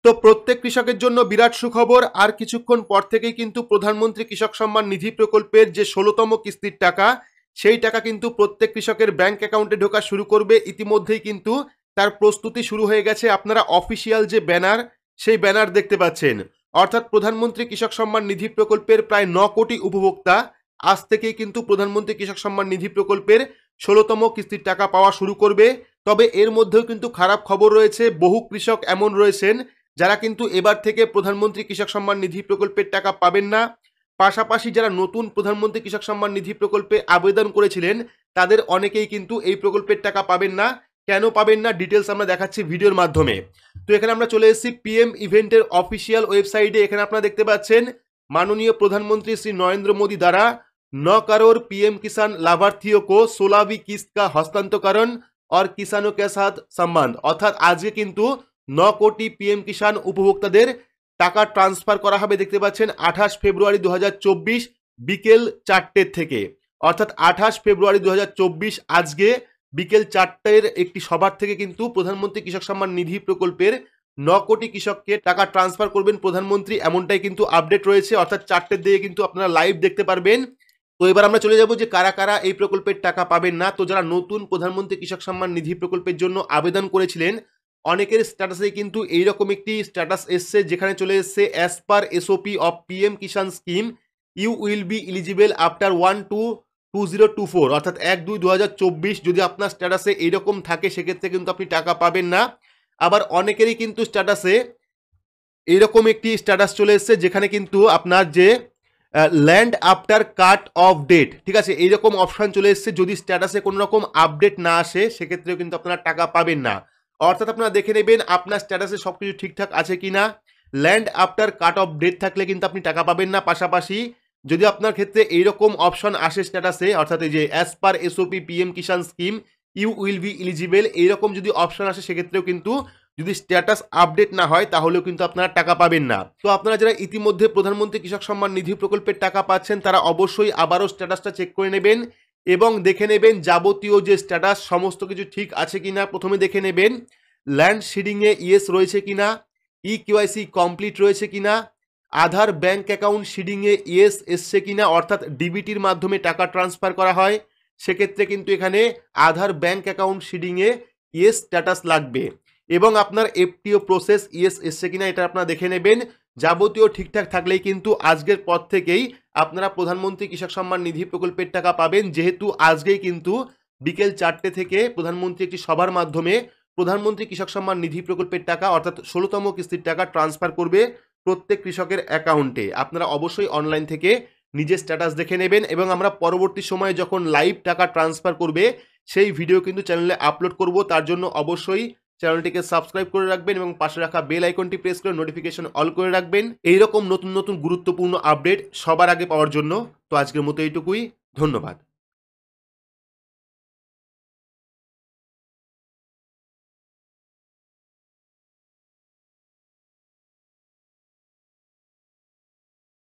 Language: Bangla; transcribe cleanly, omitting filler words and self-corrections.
তো প্রত্যেক কৃষকের জন্য বিরাট সুখবর। আর কিছুক্ষণ পর থেকেই কিন্তু প্রধানমন্ত্রী কৃষক সম্মান নিধি প্রকল্পের যে ১৬তম কিস্তির টাকা, সেই টাকা কিন্তু প্রত্যেক কৃষকের ব্যাংক অ্যাকাউন্টে ঢোকা শুরু করবে। ইতিমধ্যেই কিন্তু তার প্রস্তুতি শুরু হয়ে গেছে। আপনারা অফিসিয়াল যে ব্যানার, সেই ব্যানার দেখতে পাচ্ছেন। অর্থাৎ প্রধানমন্ত্রী কৃষক সম্মান নিধি প্রকল্পের প্রায় ৯ কোটি উপভোক্তা আজ থেকেই কিন্তু প্রধানমন্ত্রী কৃষক সম্মান নিধি প্রকল্পের ১৬তম কিস্তির টাকা পাওয়া শুরু করবে। তবে এর মধ্যেও কিন্তু খারাপ খবর রয়েছে। বহু কৃষক এমন রয়েছেন যারা কিন্তু এবার থেকে প্রধানমন্ত্রী কৃষক সম্মান নিধি প্রকল্পের টাকা পাবেন না। পাশাপাশি যারা নতুন প্রধানমন্ত্রী কৃষক সম্মান নিধি প্রকল্পে আবেদন করেছিলেন, তাদের অনেকেই কিন্তু এই প্রকল্পের টাকা পাবেন না। কেন পাবেন না, ডিটেলস আমরা দেখাচ্ছি ভিডিওর মাধ্যমে। তো এখানে আমরা চলে এসেছি পিএম ইভেন্টের অফিসিয়াল ওয়েবসাইটে। এখানে আপনারা দেখতে পাচ্ছেন মাননীয় প্রধানমন্ত্রী শ্রী নরেন্দ্র মোদী দ্বারা 9 करोड़ पीएम किसान लाभार्थियों को 16वीं किस्त का हस्तांतरण और किसानों के साथ संबंध, অর্থাৎ আজকে কিন্তু 9 কোটি পিএম কিষাণ উপভোক্তাদের টাকা ট্রান্সফার করা হবে। দেখতে পাচ্ছেন 28 ফেব্রুয়ারি 2024 বিকেল 4টের থেকে, অর্থাৎ 28 ফেব্রুয়ারি 2024 আজকে বিকেল 4টের একটি সভার থেকে কিন্তু প্রধানমন্ত্রী কৃষক সম্মান নিধি প্রকল্পের 9 কোটি কৃষককে টাকা ট্রান্সফার করবেন প্রধানমন্ত্রী, এমনটাই কিন্তু আপডেট রয়েছে। অর্থাৎ 4টের দিকে কিন্তু আপনারা লাইভ দেখতে পারবেন। তো এবার আমরা চলে যাব যে কারা কারা এই প্রকল্পের টাকা পাবেন না। তো যারা নতুন প্রধানমন্ত্রী কৃষক সম্মান নিধি প্রকল্পের জন্য আবেদন করেছিলেন, অনেকের স্ট্যাটাসে কিন্তু এইরকম একটি স্ট্যাটাস এসছে, যেখানে চলে এসছে as per SOP of PM Kisan scheme you will be eligible after 1/2/2024, অর্থাৎ 1/2/2024 যদি আপনার স্ট্যাটাসে এইরকম থাকে সেক্ষেত্রে কিন্তু আপনি টাকা পাবেন না। আবার অনেকেরই কিন্তু স্ট্যাটাসে এইরকম একটি স্ট্যাটাস চলে এসছে, যেখানে কিন্তু আপনার যে land after cut off date, ঠিক আছে, এইরকম অপশান চলে এসছে। যদি স্ট্যাটাসে কোনো রকম আপডেট না আসে সেক্ষেত্রেও কিন্তু আপনারা টাকা পাবেন না। অর্থাৎ আপনারা দেখে নেবেন আপনার স্ট্যাটাসে সব কিছু ঠিকঠাক আছে কি না। Land after cut off date থাকলে কিন্তু আপনি টাকা পাবেন না। পাশাপাশি যদি আপনার ক্ষেত্রে এইরকম অপশন আসে স্ট্যাটাসে, অর্থাৎ এই যে as per SOP PM Kisan scheme you will be eligible, এইরকম যদি অপশন আসে সেক্ষেত্রেও কিন্তু যদি স্ট্যাটাস আপডেট না হয় তাহলেও কিন্তু আপনারা টাকা পাবেন না। তো আপনারা যারা ইতিমধ্যে প্রধানমন্ত্রী কৃষক সম্মান নিধি প্রকল্পের টাকা পাচ্ছেন, তারা অবশ্যই আবারও স্ট্যাটাসটা চেক করে নেবেন এবং দেখে নেবেন যাবতীয় যে স্ট্যাটাস সমস্ত কিছু ঠিক আছে কিনা। প্রথমে দেখে নেবেন ল্যান্ড সিডিংয়ে ইয়েস রয়েছে কিনা, ই কেওয়াইসি কমপ্লিট রয়েছে কিনা, আধার ব্যাংক অ্যাকাউন্ট সিডিংয়ে ইয়েস এসছে কিনা, অর্থাৎ ডিবিটির মাধ্যমে টাকা ট্রান্সফার করা হয়, সেক্ষেত্রে কিন্তু এখানে আধার ব্যাংক অ্যাকাউন্ট সিডিংয়ে ইয়েস স্ট্যাটাস লাগবে। এবং আপনার এফটিও প্রসেস ইয়েস এসছে কিনা এটা আপনারা দেখে নেবেন। যাবতীয় ঠিকঠাক থাকলেই কিন্তু আজকের পর থেকেই আপনারা প্রধানমন্ত্রী কৃষক সম্মান নিধি প্রকল্পের টাকা পাবেন। যেহেতু আজকেই কিন্তু বিকেল 4টে থেকে প্রধানমন্ত্রী একটি সভার মাধ্যমে প্রধানমন্ত্রী কৃষক সম্মান নিধি প্রকল্পের টাকা অর্থাৎ 16তম কিস্তির টাকা ট্রান্সফার করবে প্রত্যেক কৃষকের অ্যাকাউন্টে। আপনারা অবশ্যই অনলাইন থেকে নিজের স্ট্যাটাস দেখে নেবেন এবং আমরা পরবর্তী সময়ে যখন লাইভ টাকা ট্রান্সফার করবে সেই ভিডিও কিন্তু চ্যানেলে আপলোড করব। তার জন্য অবশ্যই চ্যানেলটিকে সাবস্ক্রাইব করে রাখবেন এবং পাশে রাখা বেল আইকনটি প্রেস করে নোটিফিকেশন অল করে রাখবেন এইরকম নতুন নতুন গুরুত্বপূর্ণ আপডেট সবার আগে পাওয়ার জন্য। তো আজকের মতো এইটুকুই, ধন্যবাদ।